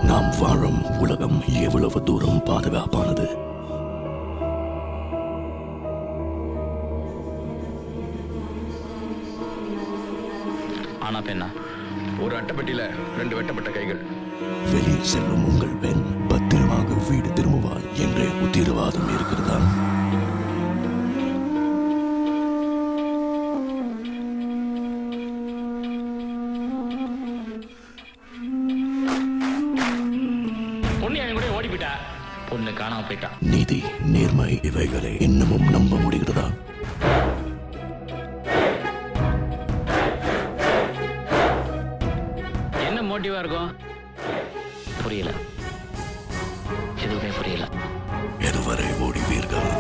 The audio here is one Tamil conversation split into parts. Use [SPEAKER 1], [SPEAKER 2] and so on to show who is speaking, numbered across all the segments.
[SPEAKER 1] நாம் வாழும் உலகம் எவ்வளவு தூரம் பாதுகாப்பானது?
[SPEAKER 2] ஆனா பெண்ணா?
[SPEAKER 3] ஒரு அட்டைப்பெட்டியில 2 வெட்டப்பட்ட கைகள்.
[SPEAKER 1] வெளியில் செல்லும் உங்கள் பெண் பத்திரமாக வீடு திரும்புவாள் என்ற உத்தரவாதம் இருக்கிறதா?
[SPEAKER 2] பொண்ணு காணாம போயிட்டா.
[SPEAKER 1] நீதி, நேர்மை இவைகளை இன்னமும் நம்ப முடிகிறதா?
[SPEAKER 2] என்ன மோட்டிவா இருக்கும்? புரியல, எதுவுமே புரியல.
[SPEAKER 1] எதுவரை ஓடிவீர்கள்?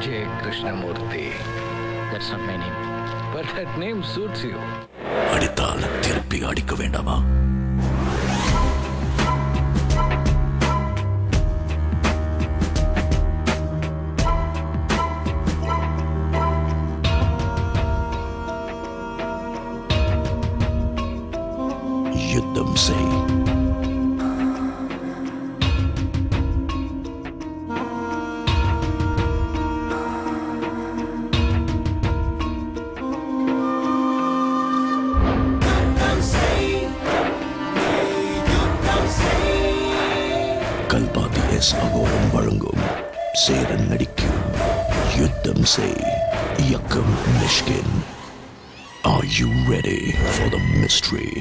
[SPEAKER 3] J. Krishnamurthy.
[SPEAKER 2] That's not my name.
[SPEAKER 3] But that name suits you.
[SPEAKER 1] அடித்தால் திருப்பி அடிக்க வேண்டாமா? யுத்தம் செய். கல்பாத்தி எஸ் அகோரம் வழங்கும் சேரன் நடிக்கும் யுத்தம் செய். இயக்கம் Mysskin. Are you ready for the mystery?